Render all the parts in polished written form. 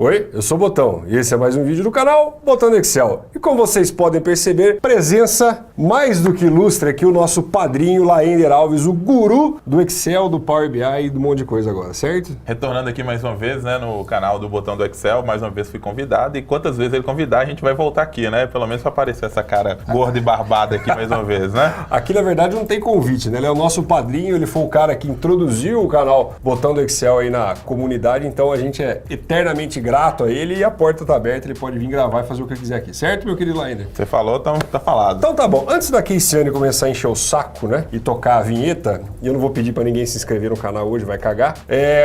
Oi, eu sou o Botão e esse é mais um vídeo do canal Botão do Excel. E como vocês podem perceber, presença mais do que ilustre aqui o nosso padrinho Laender Alves, o guru do Excel, do Power BI e do monte de coisa agora, certo? Retornando aqui mais uma vez, né, no canal do Botão do Excel, mais uma vez fui convidado e quantas vezes ele convidar a gente vai voltar aqui, né? Pelo menos para aparecer essa cara gorda e barbada aqui mais uma vez, né? Aqui na verdade não tem convite, né? Ele é o nosso padrinho, ele foi o cara que introduziu o canal Botão do Excel aí na comunidade, então a gente é eternamente grato a ele e a porta tá aberta, ele pode vir gravar e fazer o que quiser aqui, certo, meu querido Laender? Você falou, então tá falado. Então tá bom, antes da Keiciane começar a encher o saco, né, e tocar a vinheta, e eu não vou pedir pra ninguém se inscrever no canal hoje, vai cagar,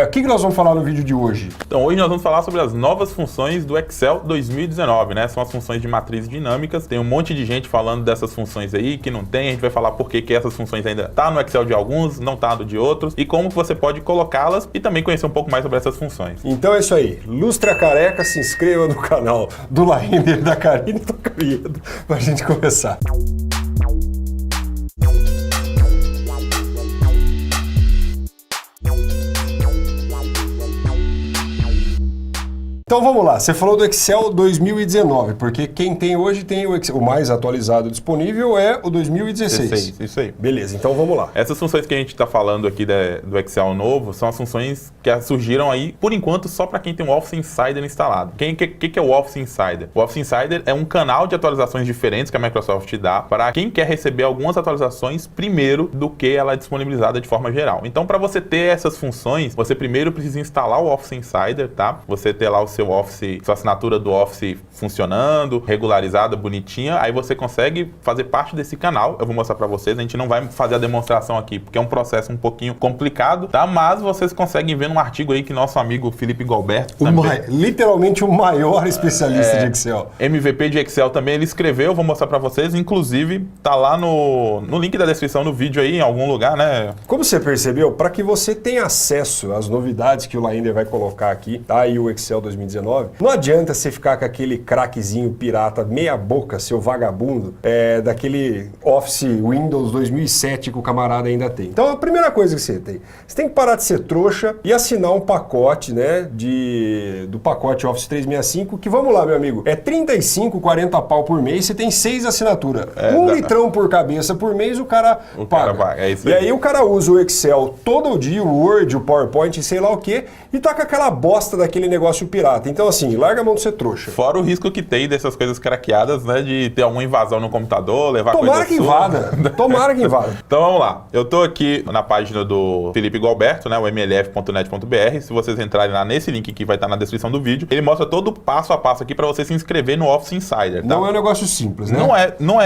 o que nós vamos falar no vídeo de hoje? Então hoje nós vamos falar sobre as novas funções do Excel 2019, né, são as funções de matrizes dinâmicas, tem um monte de gente falando dessas funções aí, que não tem, a gente vai falar por que essas funções ainda tá no Excel de alguns, não tá no de outros, e como você pode colocá-las e também conhecer um pouco mais sobre essas funções. Então é isso aí, lustre a careca, se inscreva no canal do Laender, da Karine e do Cariedo, pra gente começar. Então vamos lá, você falou do Excel 2019, porque quem tem hoje tem o Excel, o mais atualizado disponível é o 2016. Isso aí. Beleza, então vamos lá. Essas funções que a gente está falando aqui do Excel novo são as funções que surgiram aí, por enquanto, só para quem tem o Office Insider instalado. O que é o Office Insider? O Office Insider é um canal de atualizações diferentes que a Microsoft dá para quem quer receber algumas atualizações primeiro do que ela é disponibilizada de forma geral. Então, para você ter essas funções, você primeiro precisa instalar o Office Insider, tá? Você ter lá o seu Office, sua assinatura do Office funcionando, regularizada, bonitinha, aí você consegue fazer parte desse canal. Eu vou mostrar para vocês, a gente não vai fazer a demonstração aqui, porque é um processo um pouquinho complicado, tá? Mas vocês conseguem ver num artigo aí que nosso amigo Felipe Galberto, literalmente o maior especialista de Excel. MVP de Excel também, ele escreveu, vou mostrar para vocês, inclusive tá lá no link da descrição do vídeo aí, em algum lugar, né? Como você percebeu, para que você tenha acesso às novidades que o Laender vai colocar aqui, tá aí o Excel 2019, não adianta você ficar com aquele craquezinho pirata meia boca, seu vagabundo, daquele Office Windows 2007 que o camarada ainda tem. Então a primeira coisa que você tem que parar de ser trouxa e assinar um pacote, né, do pacote Office 365, que vamos lá, meu amigo, é 35, 40 pau por mês, você tem 6 assinaturas. Litrão por cabeça por mês, o cara paga. É isso aí. E aí o cara usa o Excel todo dia, o Word, o PowerPoint, sei lá o quê, e tá com aquela bosta daquele negócio pirata. Então assim, larga a mão de ser trouxa. Fora o risco que tem dessas coisas craqueadas, né, de ter alguma invasão no computador, levar Tomara coisa que sua. invada. Tomara que invada. Então vamos lá. Eu tô aqui na página do Felipe Galberto, né, o mlf.net.br. Se vocês entrarem lá nesse link que vai estar na descrição do vídeo, ele mostra todo o passo a passo aqui para você se inscrever no Office Insider. Tá? Não é um negócio simples, né? Não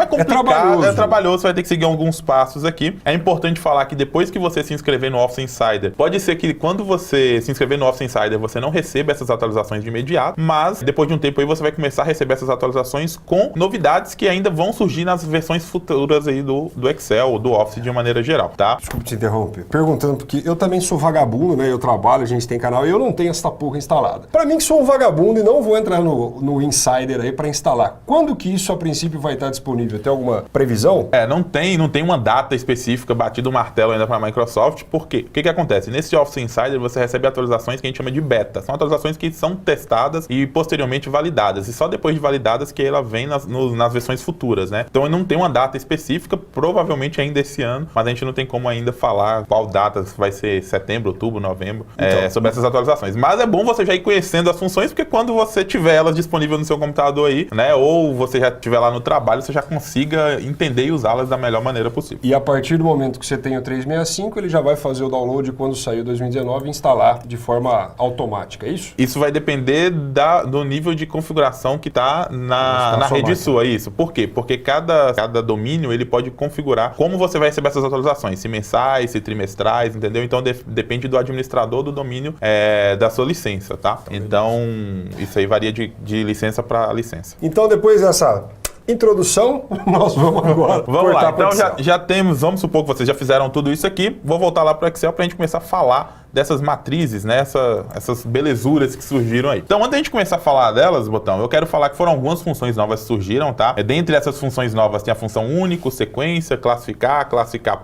é complicado, é trabalhoso, você vai ter que seguir alguns passos aqui. É importante falar que depois que você se inscrever no Office Insider, pode ser que quando você se inscrever no Office Insider, você não receba essas atualizações de imediato, mas depois de um tempo aí você vai começar a receber essas atualizações com novidades que ainda vão surgir nas versões futuras aí do Excel ou do Office de uma maneira geral, tá? Desculpa te interromper. Perguntando, porque eu também sou vagabundo, né? Eu trabalho, a gente tem canal e eu não tenho essa porra instalada. Pra mim que sou um vagabundo e não vou entrar no Insider aí pra instalar. Quando que isso a princípio vai estar disponível? Tem alguma previsão? Não tem uma data específica, batido o martelo ainda pra Microsoft. Por quê? O que acontece? Nesse Office Insider você recebe atualizações que a gente chama de beta. São atualizações que são testadas e posteriormente validadas. E só depois de validadas que ela vem nas versões futuras, né? Então não tem uma data específica, provavelmente ainda esse ano, mas a gente não tem como ainda falar qual data vai ser setembro, outubro, novembro, sobre essas atualizações. Mas é bom você já ir conhecendo as funções, porque quando você tiver elas disponíveis no seu computador aí, né? Ou você já estiver lá no trabalho, você já consiga entender e usá-las da melhor maneira possível. E a partir do momento que você tem o 365, ele já vai fazer o download quando sair o 2019 e instalar de forma automática, é isso? Isso vai depender do nível de configuração que está na rede sua, isso. Por quê? Porque cada domínio ele pode configurar como você vai receber essas atualizações, se mensais, se trimestrais, entendeu? Então depende do administrador do domínio da sua licença, tá? Então isso aí varia de licença para licença. Então depois dessa introdução, nós vamos agora vamos lá, então já temos, vamos supor que vocês já fizeram tudo isso aqui, vou voltar lá para o Excel para a gente começar a falar dessas matrizes, né? Essas belezuras que surgiram aí. Então, antes da gente começar a falar delas, Botão, eu quero falar que foram algumas funções novas que surgiram, tá? Dentre essas funções novas tem a função único, sequência, classificar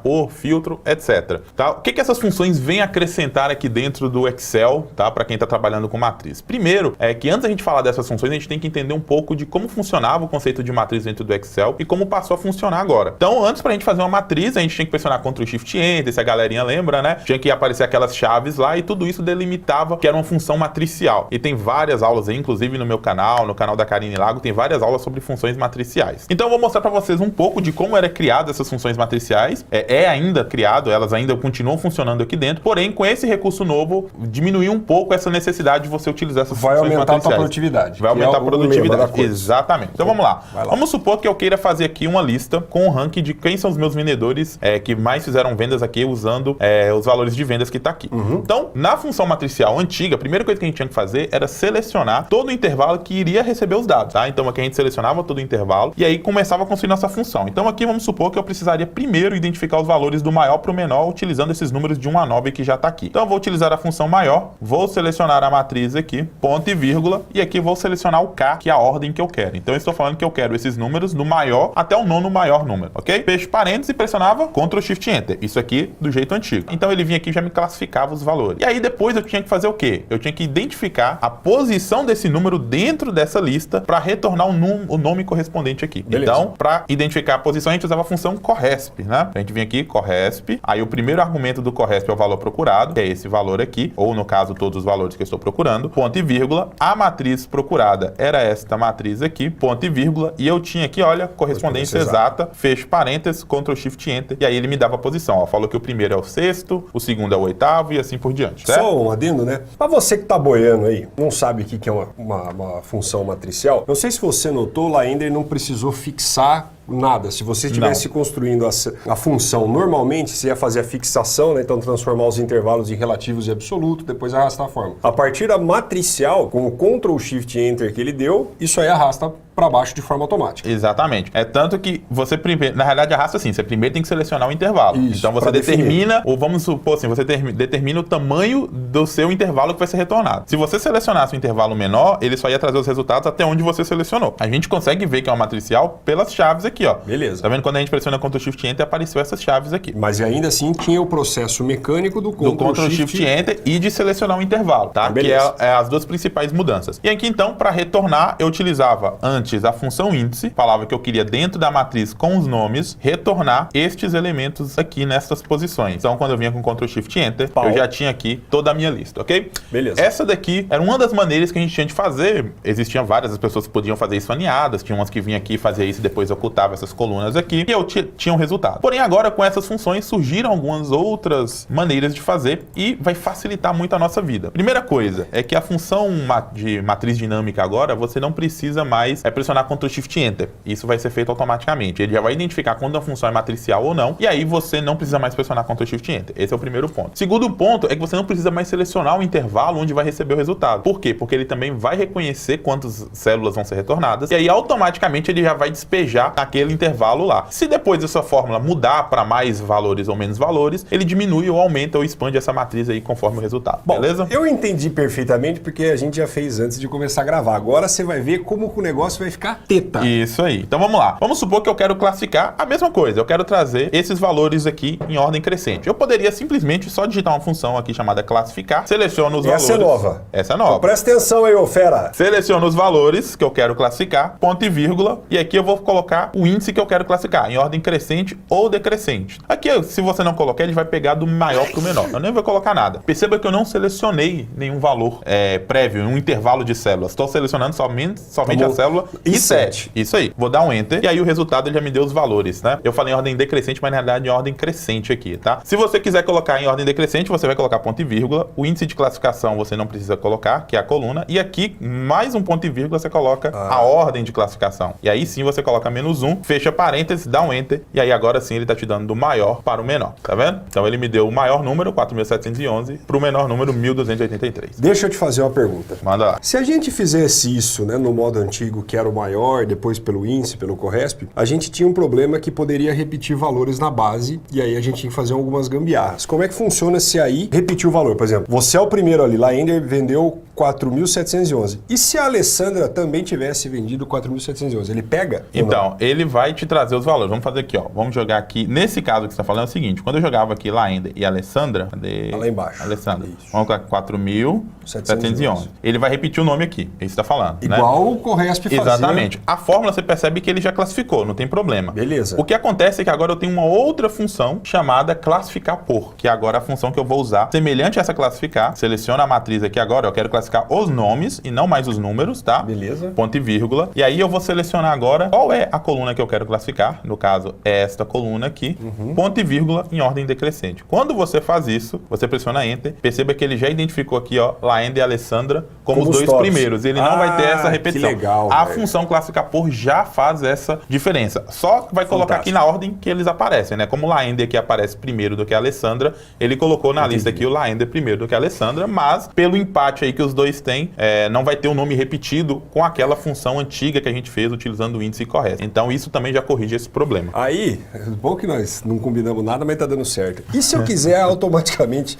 por, filtro, etc. Tá? O que essas funções vêm acrescentar aqui dentro do Excel, tá? Para quem está trabalhando com matriz? Primeiro, é que antes da gente falar dessas funções, a gente tem que entender um pouco de como funcionava o conceito de matriz dentro do Excel e como passou a funcionar agora. Então, antes para a gente fazer uma matriz, a gente tinha que pressionar Ctrl Shift Enter, se a galerinha lembra, né? Tinha que aparecer aquelas chaves lá e tudo isso delimitava que era uma função matricial. E tem várias aulas aí, inclusive no meu canal, no canal da Karine Lago, tem várias aulas sobre funções matriciais. Então, eu vou mostrar para vocês um pouco de como era criado essas funções matriciais. É ainda criado, elas ainda continuam funcionando aqui dentro, porém, com esse recurso novo, diminuiu um pouco essa necessidade de você utilizar essas funções matriciais. Vai aumentar a produtividade. Vai aumentar a produtividade. Exatamente. Então, vamos lá. Vamos supor que eu queira fazer aqui uma lista com o ranking de quem são os meus vendedores que mais fizeram vendas aqui usando os valores de vendas que está aqui. Então, na função matricial antiga, a primeira coisa que a gente tinha que fazer era selecionar todo o intervalo que iria receber os dados, tá? Então, aqui a gente selecionava todo o intervalo e aí começava a construir nossa função. Então, aqui vamos supor que eu precisaria primeiro identificar os valores do maior para o menor utilizando esses números de 1 a 9 que já está aqui. Então, eu vou utilizar a função maior, vou selecionar a matriz aqui, ponto e vírgula, e aqui vou selecionar o K, que é a ordem que eu quero. Então, eu estou falando que eu quero esses números do maior até o nono maior número, ok? Fecho parênteses e pressionava Ctrl Shift Enter. Isso aqui do jeito antigo. Então, ele vinha aqui e já me classificava os valores. E aí, depois eu tinha que fazer o quê? Eu tinha que identificar a posição desse número dentro dessa lista para retornar o nome correspondente aqui. Beleza. Então, para identificar a posição, a gente usava a função corresp, né? A gente vinha aqui, corresp. Aí, o primeiro argumento do corresp é o valor procurado, que é esse valor aqui, ou no caso, todos os valores que eu estou procurando, ponto e vírgula. A matriz procurada era esta matriz aqui, ponto e vírgula. E eu tinha aqui, olha, correspondência exata, fecho parênteses, Ctrl Shift Enter, e aí ele me dava a posição. Ó, falou que o primeiro é o sexto, o segundo é o oitavo e assim por diante. Certo? Só um adendo, né? Para você que tá boiando aí, não sabe o que é uma função matricial, não sei se você notou, lá ainda ele não precisou fixar nada. Se você estivesse construindo a função normalmente, você ia fazer a fixação, né? Então transformar os intervalos em relativos e absolutos, depois arrastar a forma. A partir da matricial, com o Ctrl Shift Enter que ele deu, isso aí arrasta para baixo de forma automática. Exatamente. É tanto que você primeiro, na realidade arrasta assim, você primeiro tem que selecionar o intervalo. Isso, então você determina, ou vamos supor assim, você determina o tamanho do seu intervalo que vai ser retornado. Se você selecionasse um intervalo menor, ele só ia trazer os resultados até onde você selecionou. A gente consegue ver que é uma matricial pelas chaves aqui, ó. Beleza. Tá vendo? Quando a gente pressiona Ctrl Shift Enter, apareceu essas chaves aqui. Mas ainda assim tinha o processo mecânico do Ctrl Shift Enter e de selecionar o intervalo, tá? Que é as duas principais mudanças. E aqui então, para retornar, eu utilizava antes a função índice, falava que eu queria dentro da matriz com os nomes, retornar estes elementos aqui nessas posições. Então, quando eu vinha com Ctrl Shift Enter, eu já tinha aqui toda a minha lista, ok? Beleza. Essa daqui era uma das maneiras que a gente tinha de fazer. Existiam várias, as pessoas podiam fazer isso aninhadas, tinha umas que vinham aqui e fazia isso e depois ocultava essas colunas aqui, e eu tinha um resultado. Porém, agora com essas funções surgiram algumas outras maneiras de fazer e vai facilitar muito a nossa vida. Primeira coisa é que a função de matriz dinâmica agora, você não precisa mais pressionar Ctrl Shift Enter. Isso vai ser feito automaticamente. Ele já vai identificar quando a função é matricial ou não, e aí você não precisa mais pressionar Ctrl Shift Enter. Esse é o primeiro ponto. Segundo ponto é que você não precisa mais selecionar o intervalo onde vai receber o resultado. Por quê? Porque ele também vai reconhecer quantas células vão ser retornadas, e aí automaticamente ele já vai despejar aquele intervalo lá. Se depois essa fórmula mudar para mais valores ou menos valores, ele diminui ou aumenta ou expande essa matriz aí conforme o resultado. Bom, beleza? Eu entendi perfeitamente porque a gente já fez antes de começar a gravar. Agora você vai ver como que o negócio vai ficar teta. Isso aí. Então vamos lá. Vamos supor que eu quero classificar a mesma coisa. Eu quero trazer esses valores aqui em ordem crescente. Eu poderia simplesmente só digitar uma função aqui chamada classificar, seleciono os valores. Essa é nova. Essa é nova. Então presta atenção aí, ô fera. Seleciono os valores que eu quero classificar, ponto e vírgula, e aqui eu vou colocar o índice que eu quero classificar, em ordem crescente ou decrescente. Aqui, se você não colocar, ele vai pegar do maior para o menor. Eu nem vou colocar nada. Perceba que eu não selecionei nenhum valor prévio, um intervalo de células. Estou selecionando somente a célula I7. Isso aí. Vou dar um Enter, e aí o resultado ele já me deu os valores, né? Eu falei em ordem decrescente, mas na realidade em ordem crescente aqui, tá? Se você quiser colocar em ordem decrescente, você vai colocar ponto e vírgula. O índice de classificação você não precisa colocar, que é a coluna. E aqui, mais um ponto e vírgula, você coloca a ordem de classificação. E aí sim você coloca -1 1, fecha parênteses, dá um Enter, e aí agora sim ele está te dando do maior para o menor, tá vendo? Então ele me deu o maior número, 4.711, para o menor número, 1.283. Deixa eu te fazer uma pergunta. Manda lá. Se a gente fizesse isso, né, no modo antigo, que era o maior, depois pelo índice, pelo Corresp, a gente tinha um problema que poderia repetir valores na base, e aí a gente tinha que fazer algumas gambiarras. Como é que funciona se aí repetir o valor? Por exemplo, você é o primeiro ali, Laender vendeu 4.711. E se a Alessandra também tivesse vendido 4.711, ele pega? Então, ele vai te trazer os valores. Vamos fazer aqui, ó. Vamos jogar aqui. Nesse caso que você está falando é o seguinte: quando eu jogava aqui Laender e Alessandra, cadê? Tá lá embaixo. Alessandra. Isso. Vamos colocar 4.711. Ele vai repetir o nome aqui. É isso que você está falando. Igual né? o Corresp fazia. Exatamente. A fórmula você percebe que ele já classificou, não tem problema. Beleza. O que acontece é que agora eu tenho uma outra função chamada classificar por, que é agora a função que eu vou usar semelhante a essa classificar. Seleciona a matriz aqui agora, eu quero classificar os nomes e não mais os números, tá? Beleza. Ponto e vírgula. E aí eu vou selecionar agora qual é a coluna que eu quero classificar. No caso, é esta coluna aqui. Ponto e vírgula em ordem decrescente. Quando você faz isso, você pressiona Enter. Perceba que ele já identificou aqui, ó, Laender e Alessandra como os dois tops. primeiros. Ele não vai ter essa repetição. Que legal, a véio. função classificar por já faz essa diferença. Só vai colocar aqui na ordem que eles aparecem, né? Como o Laender aqui aparece primeiro do que a Alessandra, ele colocou na lista aqui o Laender primeiro do que a Alessandra, mas pelo empate aí que os dois têm, não vai ter o nome repetido com aquela função antiga que a gente fez utilizando o índice correto. Então isso também já corrige esse problema. Aí, bom que nós não combinamos nada, mas tá dando certo. E se eu quiser automaticamente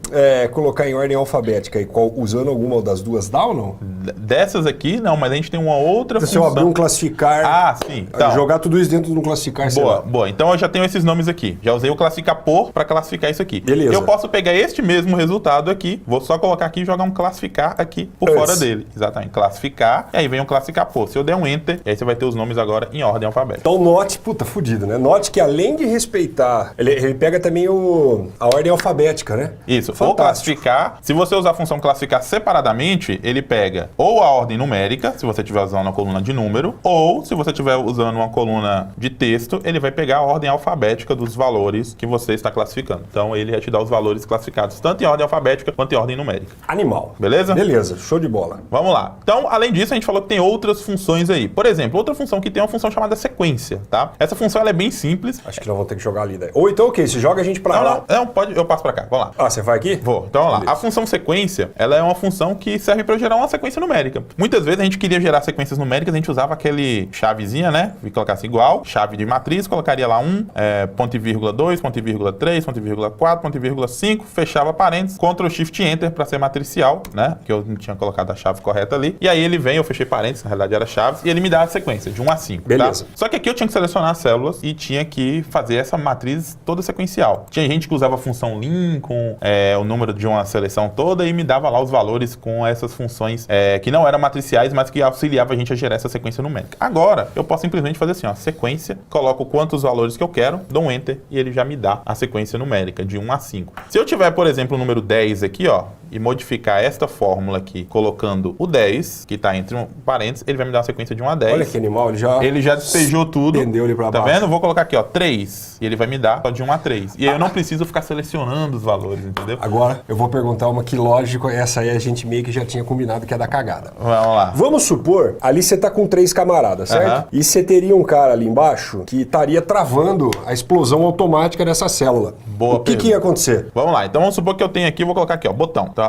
colocar em ordem alfabética, e usando alguma das duas, dá ou não? Dessas aqui, não, mas a gente tem uma outra Se função. eu abrir um classificar, Ah, sim. Então, jogar tudo isso dentro de um classificar, sei lá. boa. Então eu já tenho esses nomes aqui. Já usei o classificar por para classificar isso aqui. Beleza. Eu posso pegar este mesmo resultado aqui, vou só colocar aqui e jogar um classificar aqui por fora dele. Exatamente. Classificar, e aí vem um classificar por. Se eu der um Enter, aí você vai ter os nomes agora em ordem alfabética. Então note, puta, fudido, né? Note que além de respeitar, ele pega também a ordem alfabética, né? Isso. Fantástico. Ou classificar, se você usar a função classificar separadamente, ele pega ou a ordem numérica, se você estiver usando uma coluna de número, ou se você estiver usando uma coluna de texto, ele vai pegar a ordem alfabética dos valores que você está classificando. Então ele vai te dar os valores classificados, tanto em ordem alfabética quanto em ordem numérica. Animal. Beleza? Beleza, show de bola. Vamos lá. Então, além disso, a gente falou que tem outras funções aí. Por exemplo, outra função que tem é uma função chamada sequência, tá? Essa função ela é bem simples. Acho que nós vamos ter que jogar ali, né? Ou então, ok, você joga a gente pra lá. Não, pode, eu passo pra cá. Vamos lá. Ah, você vai aqui? Vou. Então, vamos lá. Beleza. A função sequência, ela é uma função que serve para gerar uma sequência numérica. Muitas vezes a gente queria gerar sequências numéricas, a gente usava aquele chavezinha, né? E colocasse igual, chave de matriz, colocaria lá 1, ponto e vírgula 2, ponto e vírgula 3, ponto e vírgula 4, ponto e vírgula 5, fechava parênteses, Ctrl Shift Enter para ser matricial, né? Que eu não tinha colocado a chave correta ali. E aí ele vem, eu fechei parênteses, na realidade era chaves, e ele me dá a sequência de 1 a 5. Beleza. Tá? Só que aqui eu tinha que selecionar as células e tinha que fazer essa matriz toda sequencial. Tinha gente que usava a função lim com o número de uma seleção toda e me dava lá os valores com essas funções que não eram matriciais, mas que auxiliava a gente a gerar essa sequência numérica. Agora, eu posso simplesmente fazer assim, ó, sequência, coloco quantos valores que eu quero, dou um Enter e ele já me dá a sequência numérica de 1 a 5. Se eu tiver, por exemplo, o número 10 aqui, ó, e modificar esta fórmula aqui, colocando o 10, que está entre um parênteses, ele vai me dar uma sequência de 1 a 10. Olha que animal, Ele já despejou tudo. Entendeu ele pra Tá baixo. vendo? Vou colocar aqui, ó, 3. E ele vai me dar só de 1 a 3. E aí eu não preciso ficar selecionando os valores, entendeu? Agora, eu vou perguntar uma que, lógico, essa aí a gente meio que já tinha combinado que é da cagada. Vamos lá. Vamos supor, ali você tá com 3 camaradas, certo? Aham. E você teria um cara ali embaixo que estaria travando a explosão automática dessa célula. Boa O que pergunta. ia acontecer? Vamos lá, então vamos supor que eu tenho aqui, vou colocar aqui, ó, botão, tá?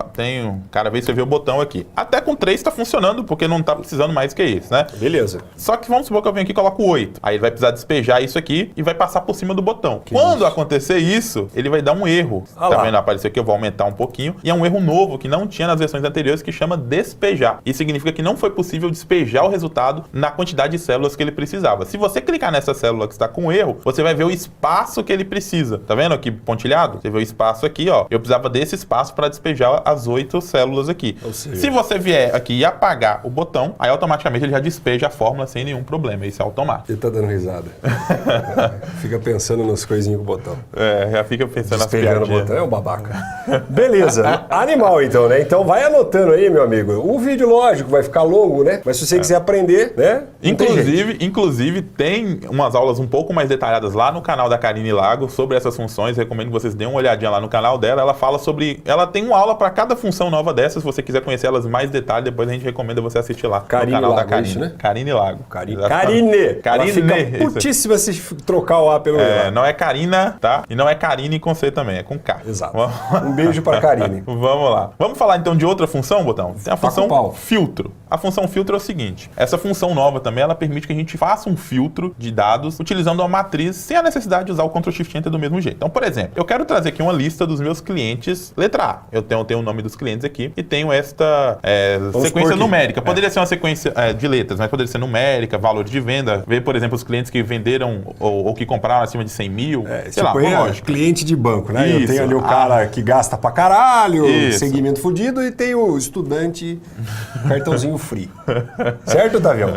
Cada vez você vê o botão aqui. Até com 3 tá funcionando, porque não tá precisando mais que isso, né? Beleza. Só que vamos supor que eu venho aqui e coloco 8. Aí ele vai precisar despejar isso aqui e vai passar por cima do botão. Quando acontecer isso, ele vai dar um erro. Ah Tá lá. vendo? Apareceu aqui, eu vou aumentar um pouquinho. E é um erro novo que não tinha nas versões anteriores, que chama despejar. Isso significa que não foi possível despejar o resultado na quantidade de células que ele precisava. Se você clicar nessa célula que está com erro, você vai ver o espaço que ele precisa. Tá vendo aqui pontilhado? Você vê o espaço aqui, ó. Eu precisava desse espaço para despejar as 8 células aqui. Ou seja, Se você vier aqui e apagar o botão, aí automaticamente ele já despeja a fórmula sem nenhum problema. Isso é automático. ele tá dando risada. Fica pensando nas coisinhas com o botão. Já fica pensando nas Despejando o piadinhas. botão, é um babaca. Beleza. Animal, então, né? Então vai anotando aí, meu amigo. O vídeo, lógico, vai ficar longo, né? Mas se você quiser aprender, né? não tem jeito. Inclusive, tem umas aulas um pouco mais detalhadas lá no canal da Karine Lago sobre essas funções. Recomendo que vocês deem uma olhadinha lá no canal dela. Ela fala sobre... Ela tem uma aula para cada função nova dessas, se você quiser conhecer elas em mais detalhe, depois a gente recomenda você assistir lá Karine no canal Lago, da Karine. isso, né? Karine Lago. Karine. Karine. Ela fica putíssima se trocar o A pelo E. Não é Karina, tá? E não é Karine com C também, é com K. Exato. Um beijo para Karine. Vamos lá. Vamos falar então de outra função, Botão? Tem a função filtro. A função filtro é o seguinte, essa função nova também, ela permite que a gente faça um filtro de dados utilizando uma matriz sem a necessidade de usar o Ctrl+Shift+Enter do mesmo jeito. Então, por exemplo, eu quero trazer aqui uma lista dos meus clientes, letra A. Eu tenho o nome dos clientes aqui e tenho esta sequência numérica. Poderia ser uma sequência de letras, mas poderia ser numérica, valor de venda. Ver, por exemplo, os clientes que venderam ou que compraram acima de 100 mil. Sei lá, lógico. Cliente de banco, né? Isso. Eu tenho ali o cara que gasta pra caralho, segmento fudido, e tem o estudante cartãozinho free. Certo, Tavião?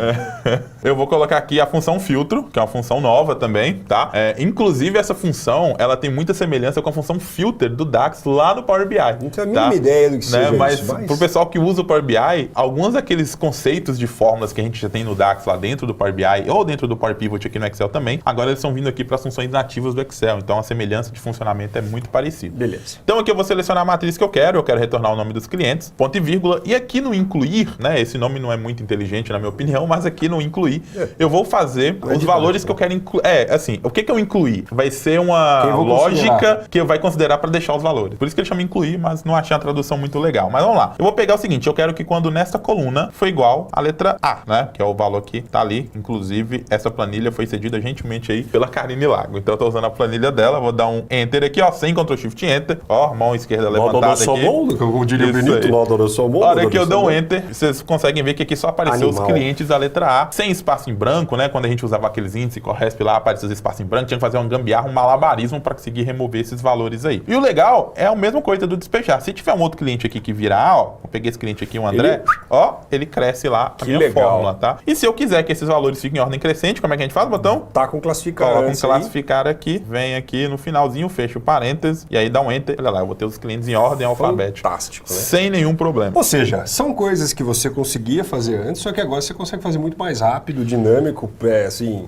Eu vou colocar aqui a função filtro, que é uma função nova também, tá? Inclusive, essa função, ela tem muita semelhança com a função filter do DAX lá no Power BI. Não tenho a mínima ideia do que seja mas isso. Pro pessoal que usa o Power BI, alguns daqueles conceitos de fórmulas que a gente já tem no DAX lá dentro do Power BI ou dentro do Power Pivot aqui no Excel também, agora eles estão vindo aqui para as funções nativas do Excel. Então, a semelhança de funcionamento é muito parecida. Beleza. Então, aqui eu vou selecionar a matriz que eu quero retornar o nome dos clientes, ponto e vírgula, e aqui no incluir, né, esse nome não é muito inteligente na minha opinião, mas aqui no incluir, eu vou fazer os valores que eu quero incluir. Assim, o que eu incluir? Vai ser uma lógica que eu vai considerar para deixar os valores. Por isso que ele chama incluir, mas não achei a tradução muito legal. Mas vamos lá. Eu vou pegar o seguinte, eu quero que quando nesta coluna for igual a letra A, né, que é o valor que tá ali. Inclusive, essa planilha foi cedida gentilmente aí pela Karine Lago. Então, eu tô usando a planilha dela, vou dar um Enter aqui, ó, sem Ctrl+Shift+Enter, ó, mão esquerda levantada aqui. Eu diria bonito, a hora que eu dou um Enter, vocês conseguem ver que aqui só apareceu os clientes da letra A, sem espaço em branco, né? Quando a gente usava aqueles índices Corresp lá, aparecia os espaços em branco, tinha que fazer um gambiarra, um malabarismo para conseguir remover esses valores aí. E o legal é a mesma coisa do despejar. Se tiver um outro cliente aqui que virar, ó, eu peguei esse cliente aqui, o André, ó, ele cresce lá a minha fórmula, tá? E se eu quiser que esses valores fiquem em ordem crescente, como é que a gente faz, Botão? Tá com classificar. Coloca um classificar aqui, vem aqui no finalzinho, fecha o parênteses e aí dá um Enter. Olha lá, eu botei os clientes em ordem alfabética. Fantástico, né? Sem nenhum problema. Ou seja, são coisas que você conseguia fazer antes, só que agora você consegue fazer muito mais rápido, dinâmico, assim...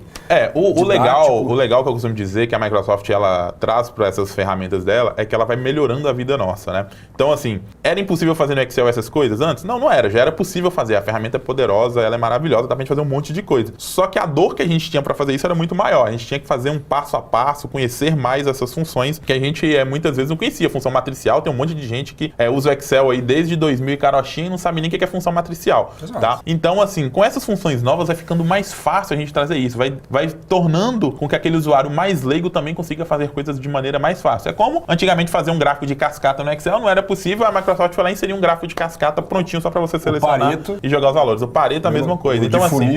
O legal que eu costumo dizer que a Microsoft ela traz para essas ferramentas dela é que ela vai melhorando a vida nossa, né? Então, assim, era impossível fazer no Excel essas coisas antes? Não era. Já era possível fazer. A ferramenta é poderosa, ela é maravilhosa, dá pra gente fazer um monte de coisa. Só que a dor que a gente tinha para fazer isso era muito maior. A gente tinha que fazer um passo a passo, conhecer mais essas funções que a gente muitas vezes não conhecia. Função matricial, tem um monte de gente que usa o Excel aí desde 2000 e carochinha e não sabe nem o que é função matricial. Tá? Então, assim, com essas funções novas vai ficando mais fácil a gente trazer isso. Vai tornando com que aquele usuário mais leigo também consiga fazer coisas de maneira mais fácil. É como antigamente fazer um gráfico de cascata no Excel não era possível, a Microsoft foi lá e inserir um gráfico de cascata prontinho só para você selecionar e jogar os valores. O Pareto é a mesma coisa. Então, assim,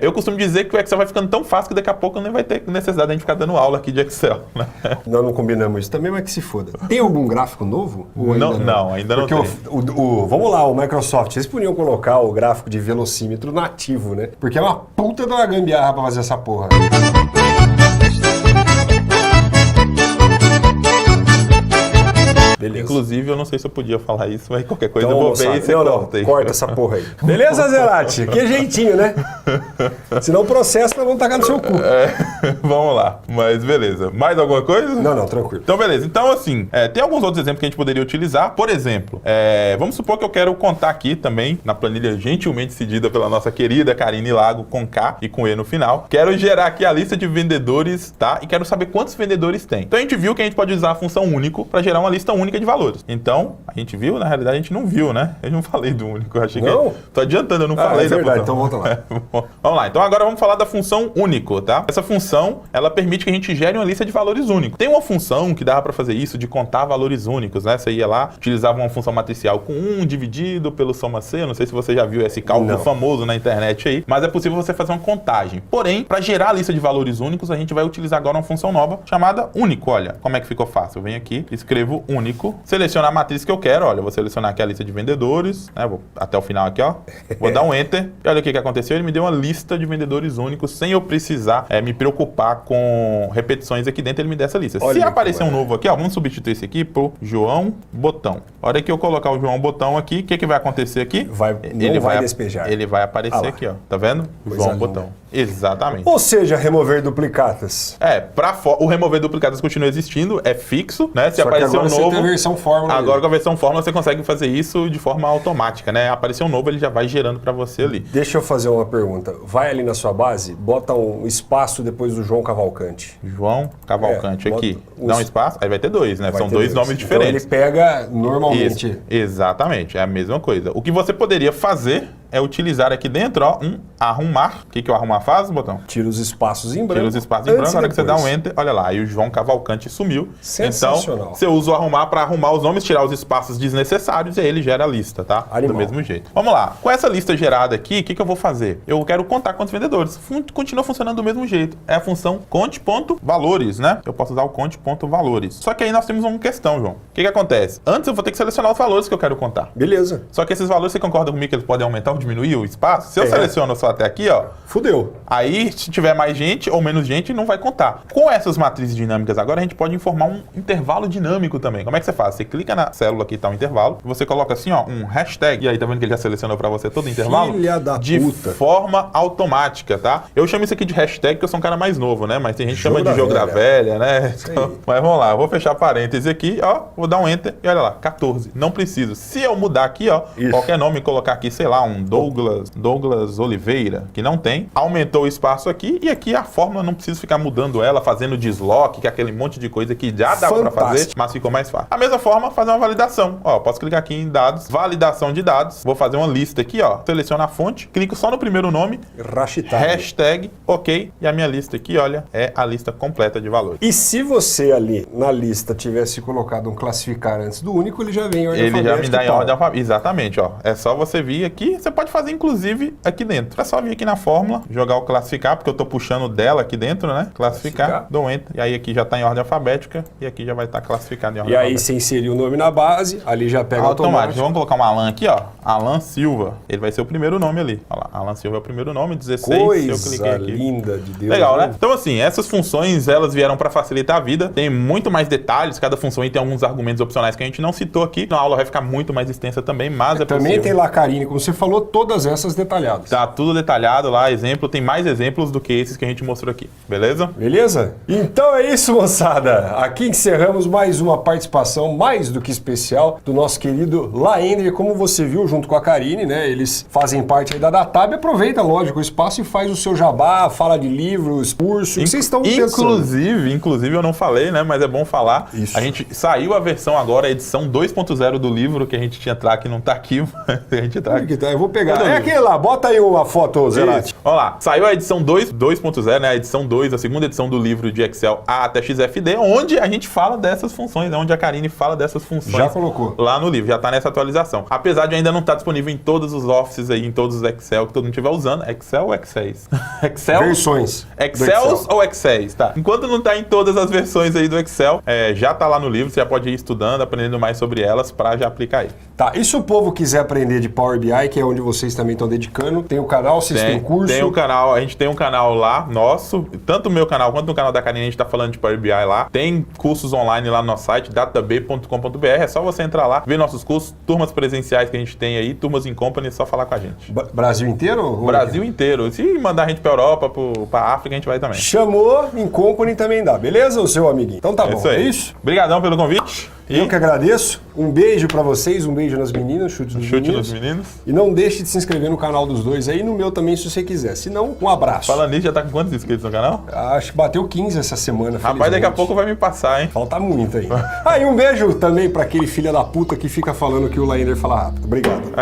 eu costumo dizer que o Excel vai ficando tão fácil que daqui a pouco nem vai ter necessidade de a gente ficar dando aula aqui de Excel. Né? Nós não combinamos isso também, mas que se foda. Tem algum gráfico novo? Ou ainda não, ainda não tem. Vamos lá, o Microsoft, eles podiam colocar o gráfico de velocímetro nativo, né? Porque é uma puta de uma gambiarra pra fazer essa porra. Beleza. Inclusive, eu não sei se eu podia falar isso, mas qualquer coisa então, eu vou ver e você corta aí. Corta essa porra aí. Beleza, Zerati? Que jeitinho, né? Senão o processo nós vamos tacar no seu cu. Vamos lá. Mas beleza. Mais alguma coisa? Não, tranquilo. Então, beleza. Então, assim, tem alguns outros exemplos que a gente poderia utilizar. Por exemplo, vamos supor que eu quero contar aqui também, na planilha gentilmente cedida pela nossa querida Karine Lago, com K e com E no final. Quero gerar aqui a lista de vendedores, tá? E quero saber quantos vendedores tem. Então, a gente viu que a gente pode usar a função único para gerar uma lista única de valores. Então, a gente viu, na realidade a gente não viu, né? Eu não falei do único, eu achei não? que... Tô adiantando, eu não falei da verdade, função. então volta lá. Vamos lá, então agora vamos falar da função único, tá? Essa função, ela permite que a gente gere uma lista de valores únicos. Tem uma função que dava para fazer isso, de contar valores únicos, né? Você ia lá, utilizava uma função matricial com 1 dividido pelo soma C, eu não sei se você já viu esse cálculo famoso na internet aí, mas é possível você fazer uma contagem. Porém, para gerar a lista de valores únicos, a gente vai utilizar agora uma função nova chamada único. Olha, como é que ficou fácil? Eu venho aqui, escrevo único, selecionar a matriz que eu quero, olha, eu vou selecionar aqui a lista de vendedores, né, vou até o final aqui, ó, vou dar um Enter, e olha o que aconteceu, ele me deu uma lista de vendedores únicos, sem eu precisar me preocupar com repetições aqui dentro, ele me dá essa lista. Se aparecer um novo aqui, ó, vamos substituir esse aqui por João Botão. A hora que eu colocar o João Botão aqui, o que vai acontecer aqui? Ele vai despejar. Ele vai aparecer aqui, ó, tá vendo? João Botão. Exatamente. Ou seja, remover duplicatas. O remover duplicatas continua existindo, é fixo, né? Se aparecer um novo, versão Fórmula. Agora com a versão Fórmula você consegue fazer isso de forma automática, né? Apareceu um novo, ele já vai gerando para você ali. Deixa eu fazer uma pergunta. Vai ali na sua base, bota um espaço depois do João Cavalcante. João Cavalcante aqui. Dá um espaço, aí vai ter dois, né? São dois nomes então diferentes. Ele pega normalmente. Isso, exatamente, é a mesma coisa. O que você poderia fazer é utilizar aqui dentro, ó, um arrumar. O que o arrumar faz, botão? Tira os espaços em branco. Tira os espaços em branco, na hora que você dá um enter, olha lá, aí o João Cavalcante sumiu. Sensacional. Então, você usa o arrumar para arrumar os nomes, tirar os espaços desnecessários e aí ele gera a lista, tá? Animal. Do mesmo jeito. Vamos lá. Com essa lista gerada aqui, o que eu vou fazer? Eu quero contar quantos vendedores. Continua funcionando do mesmo jeito. É a função conte.valores, né? Eu posso usar o conte.valores. Só que aí nós temos uma questão, João. O que acontece? Antes eu vou ter que selecionar os valores que eu quero contar. Beleza. Só que esses valores, você concorda comigo que eles podem aumentar ou diminuir o espaço? Se eu seleciono só até aqui, ó. Fudeu. Aí, se tiver mais gente ou menos gente, não vai contar. Com essas matrizes dinâmicas agora, a gente pode informar um intervalo dinâmico também. Como é que você faz? Você clica na célula que tá o intervalo, você coloca assim, ó, um hashtag. E aí, tá vendo que ele já selecionou pra você todo o intervalo? Filha da de puta. forma automática, tá? Eu chamo isso aqui de hashtag porque eu sou um cara mais novo, né? Mas tem gente que chama de jogo da velha, né? Então, mas vamos lá, eu vou fechar parênteses aqui, ó. Vou dar um enter e olha lá, 14. Não preciso. Se eu mudar aqui, ó, qualquer nome e colocar aqui, sei lá, um Douglas Oliveira, que não tem, aumentou o espaço aqui e aqui a fórmula não precisa ficar mudando ela, fazendo desloque, que é aquele monte de coisa que já dava para fazer, mas ficou mais fácil. A mesma forma, fazer uma validação. Ó, posso clicar aqui em dados, validação de dados, vou fazer uma lista aqui, ó, seleciono a fonte, clico só no primeiro nome, hashtag, ok, e a minha lista aqui, olha, é a lista completa de valores. E se você ali na lista tivesse colocado um classificar antes do único, ele já vem em ordem alfabética. Ele já me dá em ordem alfabética. Exatamente, ó. É só você vir aqui, você pode fazer inclusive aqui dentro. É só vir aqui na fórmula, jogar o classificar, porque eu tô puxando dela aqui dentro, né? Classificar, dou enter. E aí aqui já tá em ordem alfabética e aqui já vai estar classificado em ordem alfabética. E aí você inserir o nome na base, ali já pega automático. Vamos colocar um Alan aqui, ó. Alan Silva. Ele vai ser o primeiro nome ali. Olha lá, Alan Silva é o primeiro nome, 16. Coisa eu cliquei aqui. linda de Deus. Legal, né? Então assim, essas funções, elas vieram para facilitar a vida. Tem muito mais detalhes, cada função aí tem alguns argumentos opcionais que a gente não citou aqui. Então a aula vai ficar muito mais extensa também, mas é também possível. Tem lá, Karine, como você falou, todas essas detalhadas. Tá tudo detalhado lá, exemplo, tem mais exemplos do que esses que a gente mostrou aqui, beleza? Beleza? Então é isso, moçada. Aqui encerramos mais uma participação mais do que especial do nosso querido Laender. Como você viu, junto com a Karine, né? Eles fazem parte aí da Datab. Aproveita, lógico, o espaço e faz o seu jabá, fala de livros, curso, que vocês estão pensando. Inclusive, eu não falei, né? Mas é bom falar. Isso. A gente saiu a versão agora, a edição 2.0 do livro que a gente tinha trago, que não tá aqui. A gente tá aqui. Eu vou pegar. É aquele lá, bota aí a foto, Zerati. Olha lá, saiu a edição 2.0, né? A edição 2, a segunda edição do livro de Excel A até XFD, onde a gente fala dessas funções, né? Onde a Karine fala dessas funções. Já colocou. Lá no livro, já tá nessa atualização. Apesar de ainda não estar disponível em todos os Offices aí, em todos os Excel que todo mundo estiver usando. Excel ou Excels? Excel? Versões. Excels ou Excels? Tá. Enquanto não tá em todas as versões aí do Excel, já tá lá no livro, você já pode ir estudando, aprendendo mais sobre elas para já aplicar aí. Tá, e se o povo quiser aprender de Power BI, que é onde vocês também estão dedicando, tem o canal, vocês têm curso? Tem o canal, a gente tem um canal lá, nosso, tanto o meu canal quanto no canal da Karine, a gente tá falando de Power BI lá. Tem cursos online lá no nosso site, datab.com.br, é só você entrar lá, ver nossos cursos, turmas presenciais que a gente tem aí, turmas em company, é só falar com a gente. Brasil inteiro? Brasil inteiro. Se mandar a gente pra Europa, pra África, a gente vai também. Chamou, em company também dá, beleza, o seu amiguinho? Então tá bom, isso aí. É isso? Obrigadão pelo convite. Eu que agradeço. Um beijo pra vocês, um beijo nas meninas, chute nos meninos. E não deixe de se inscrever no canal dos dois aí, no meu também, se você quiser. Se não, um abraço. Falando nisso, já tá com quantos inscritos no canal? Acho que bateu 15 essa semana, Rapaz, daqui a pouco vai me passar, hein? Falta muito aí. E um beijo também pra aquele filho da puta que fica falando que o Laender fala rápido. Obrigado.